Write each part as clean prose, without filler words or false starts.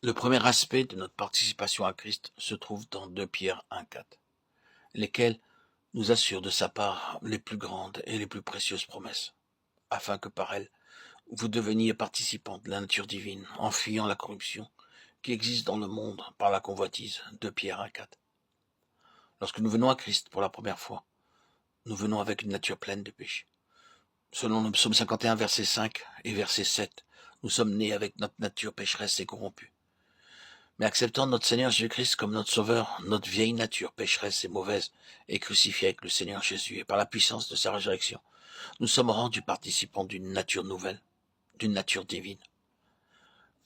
Le premier aspect de notre participation à Christ se trouve dans 2 Pierre 1,4, lesquels nous assurent de sa part les plus grandes et les plus précieuses promesses, afin que par elles, vous deveniez participants de la nature divine, en fuyant la corruption qui existe dans le monde par la convoitise. 2 Pierre 1,4. Lorsque nous venons à Christ pour la première fois, nous venons avec une nature pleine de péché. Selon le psaume 51, verset 5 et verset 7, nous sommes nés avec notre nature pécheresse et corrompue. Mais acceptant notre Seigneur Jésus-Christ comme notre Sauveur, notre vieille nature pécheresse et mauvaise est crucifiée avec le Seigneur Jésus, et par la puissance de sa résurrection, nous sommes rendus participants d'une nature nouvelle, d'une nature divine.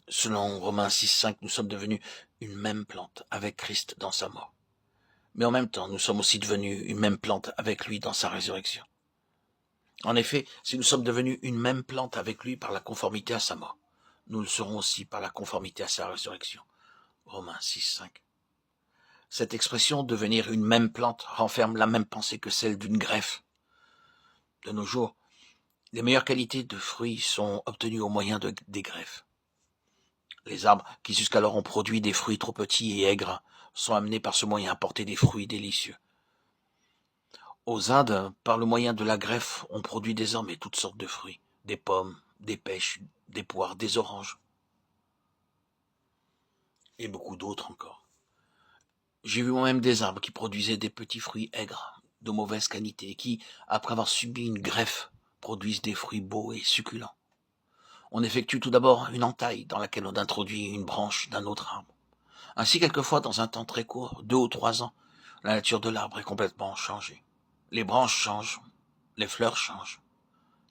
Selon Romains 6,5, nous sommes devenus une même plante avec Christ dans sa mort. Mais en même temps, nous sommes aussi devenus une même plante avec lui dans sa résurrection. En effet, si nous sommes devenus une même plante avec lui par la conformité à sa mort, nous le serons aussi par la conformité à sa résurrection. Romains 6,5. Cette expression « devenir une même plante » renferme la même pensée que celle d'une greffe. De nos jours, les meilleures qualités de fruits sont obtenues au moyen des greffes. Les arbres qui jusqu'alors ont produit des fruits trop petits et aigres sont amenés par ce moyen à porter des fruits délicieux. Aux Indes, par le moyen de la greffe, on produit désormais toutes sortes de fruits, des pommes, des pêches, des poires, des oranges, et beaucoup d'autres encore. J'ai vu moi-même des arbres qui produisaient des petits fruits aigres, de mauvaise qualité, qui, après avoir subi une greffe, produisent des fruits beaux et succulents. On effectue tout d'abord une entaille dans laquelle on introduit une branche d'un autre arbre. Ainsi, quelquefois, dans un temps très court, 2 ou 3 ans, la nature de l'arbre est complètement changée. Les branches changent, les fleurs changent,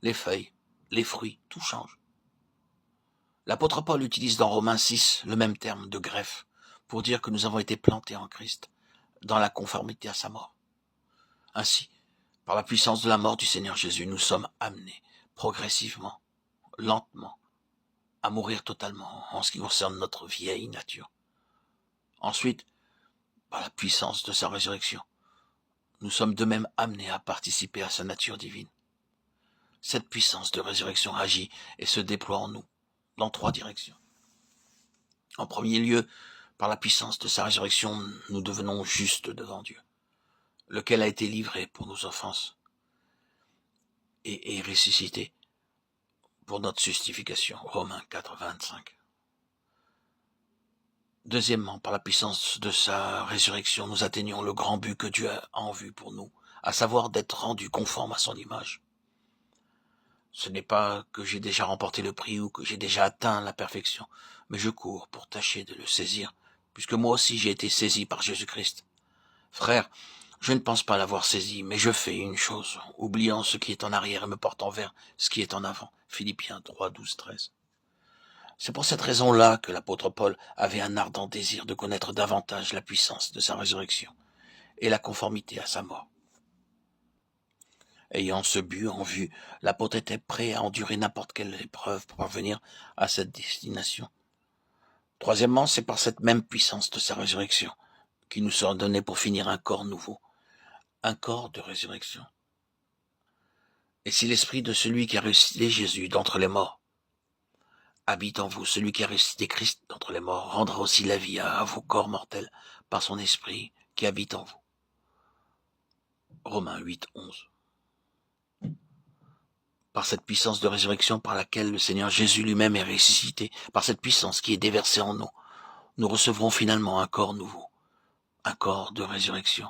les feuilles, les fruits, tout change. L'apôtre Paul utilise dans Romains 6 le même terme de greffe pour dire que nous avons été plantés en Christ, dans la conformité à sa mort. Ainsi, par la puissance de la mort du Seigneur Jésus, nous sommes amenés progressivement, lentement, à mourir totalement en ce qui concerne notre vieille nature. Ensuite, par la puissance de sa résurrection, nous sommes de même amenés à participer à sa nature divine. Cette puissance de résurrection agit et se déploie en nous, dans 3 directions. En premier lieu, par la puissance de sa résurrection, nous devenons justes devant Dieu, lequel a été livré pour nos offenses et est ressuscité pour notre justification. Romains 4, 25. Deuxièmement, par la puissance de sa résurrection, nous atteignons le grand but que Dieu a en vue pour nous, à savoir d'être rendus conformes à son image. Ce n'est pas que j'ai déjà remporté le prix ou que j'ai déjà atteint la perfection, mais je cours pour tâcher de le saisir, puisque moi aussi j'ai été saisi par Jésus-Christ. Frère, je ne pense pas l'avoir saisi, mais je fais une chose, oubliant ce qui est en arrière et me portant vers ce qui est en avant. Philippiens 3, 12, 13. C'est pour cette raison-là que l'apôtre Paul avait un ardent désir de connaître davantage la puissance de sa résurrection et la conformité à sa mort. Ayant ce but en vue, l'apôtre était prêt à endurer n'importe quelle épreuve pour parvenir à cette destination. Troisièmement, c'est par cette même puissance de sa résurrection qui nous sera donné pour finir un corps nouveau, un corps de résurrection. Et si l'esprit de celui qui a ressuscité Jésus d'entre les morts habite en vous, celui qui a ressuscité Christ d'entre les morts rendra aussi la vie à vos corps mortels par son esprit qui habite en vous. Romains 8, 11. Par cette puissance de résurrection par laquelle le Seigneur Jésus lui-même est ressuscité, par cette puissance qui est déversée en nous, nous recevrons finalement un corps nouveau, un corps de résurrection,